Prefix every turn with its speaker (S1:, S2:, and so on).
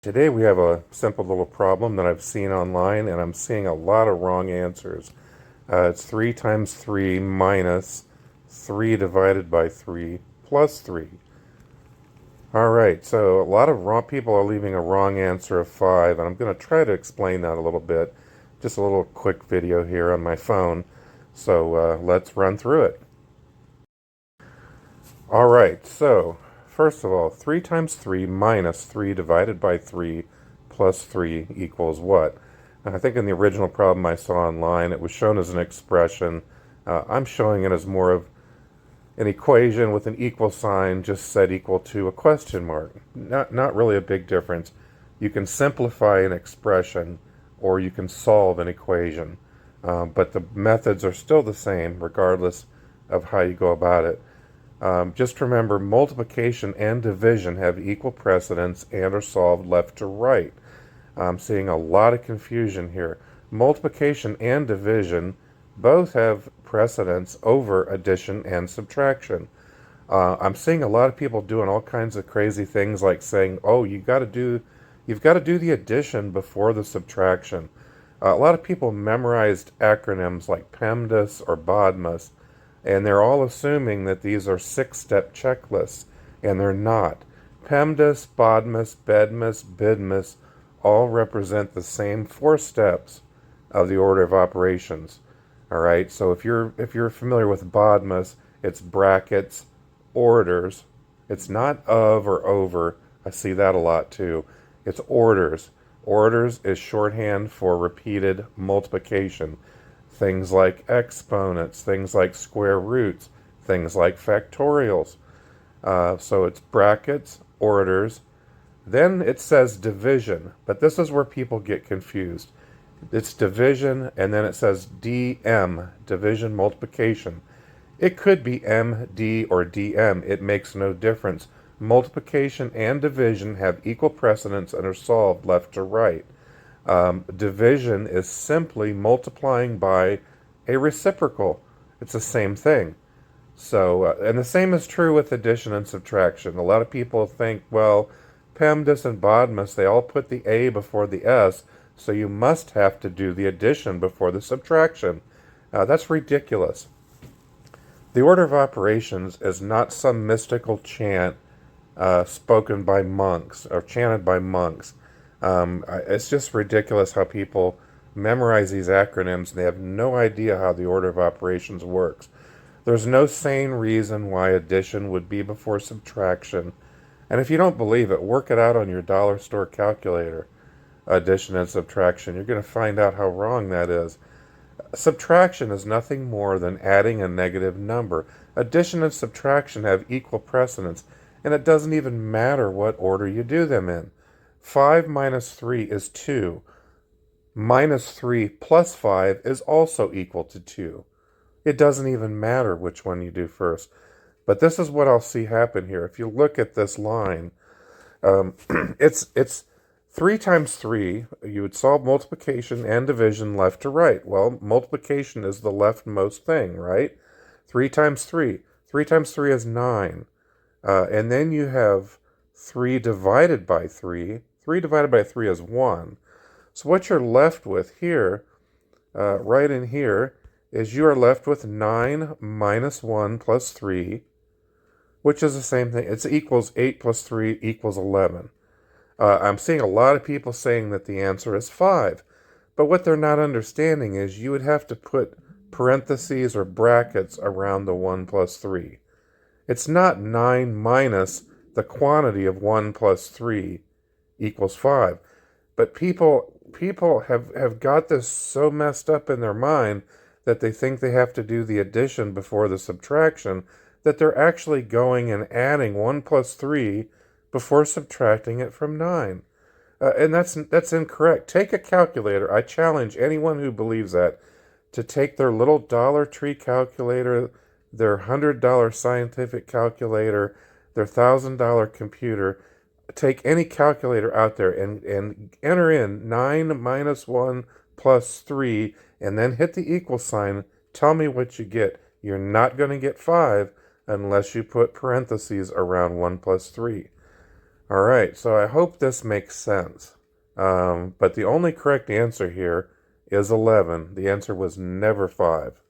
S1: Today we have a simple little problem that I've seen online, and I'm seeing a lot of wrong answers. It's 3 times 3 minus 3 divided by 3 plus 3. Alright, so a lot of wrong people are leaving a wrong answer of 5, and I'm going to try to explain that a little bit. Just a little quick video here on my phone. So let's run through it. Alright, so first of all, 3 times 3 minus 3 divided by 3 plus 3 equals what? And I think in the original problem I saw online, it was shown as an expression. I'm showing it as more of an equation with an equal sign just set equal to a question mark. Not really a big difference. You can simplify an expression or you can solve an equation. But the methods are still the same regardless of how you go about it. Just remember, multiplication and division have equal precedence and are solved left to right. I'm seeing a lot of confusion here. Multiplication and division both have precedence over addition and subtraction. I'm seeing a lot of people doing all kinds of crazy things like saying, oh, you've got to do the addition before the subtraction. A lot of people memorized acronyms like PEMDAS or BODMAS, and they're all assuming that these are 6-step checklists, and they're not. PEMDAS, BODMAS, BEDMAS, BIDMAS all represent the same 4 steps of the order of operations. All right, so if you're familiar with BODMAS, it's brackets, orders. It's not of or over. I see that a lot too. It's orders. Orders is shorthand for repeated multiplication. Things like exponents, things like square roots, things like factorials. So it's brackets, orders. Then it says division, but this is where people get confused. It's division, and then it says DM, division multiplication. It could be MD or DM. It makes no difference. Multiplication and division have equal precedence and are solved left to right. Division is simply multiplying by a reciprocal. It's the same thing. So, and the same is true with addition and subtraction. A lot of people think, well, PEMDAS and BODMAS, they all put the A before the S, so you must have to do the addition before the subtraction. That's ridiculous. The order of operations is not some mystical chant spoken by monks or chanted by monks. It's just ridiculous how people memorize these acronyms and they have no idea how the order of operations works. There's no sane reason why addition would be before subtraction. And if you don't believe it, work it out on your dollar store calculator. Addition and subtraction. You're going to find out how wrong that is. Subtraction is nothing more than adding a negative number. Addition and subtraction have equal precedence, and it doesn't even matter what order you do them in. 5 minus 3 is 2. Minus 3 plus 5 is also equal to 2. It doesn't even matter which one you do first. But this is what I'll see happen here. If you look at this line, it's 3 times 3. You would solve multiplication and division left to right. Well, multiplication is the leftmost thing, right? 3 times 3. 3 times 3 is 9. And then you have 3 divided by 3. 3 divided by 3 is 1. So what you're left with here, right in here, is you are left with 9 minus 1 plus 3, which is the same thing. It's equals 8 plus 3 equals 11. I'm seeing a lot of people saying that the answer is 5. But what they're not understanding is you would have to put parentheses or brackets around the 1 plus 3. It's not 9 minus the quantity of 1 plus 3 equals 5. But people have got this so messed up in their mind that they think they have to do the addition before the subtraction, that they're actually going and adding 1 plus 3 before subtracting it from 9. And that's incorrect. Take a calculator. I challenge anyone who believes that to take their little Dollar Tree calculator, their $100 scientific calculator, their $1,000 computer. Take any calculator out there and enter in 9 minus 1 plus 3 and then hit the equal sign. Tell me what you get. You're not going to get 5 unless you put parentheses around 1 plus 3. All right, so I hope this makes sense. But the only correct answer here is 11. The answer was never 5.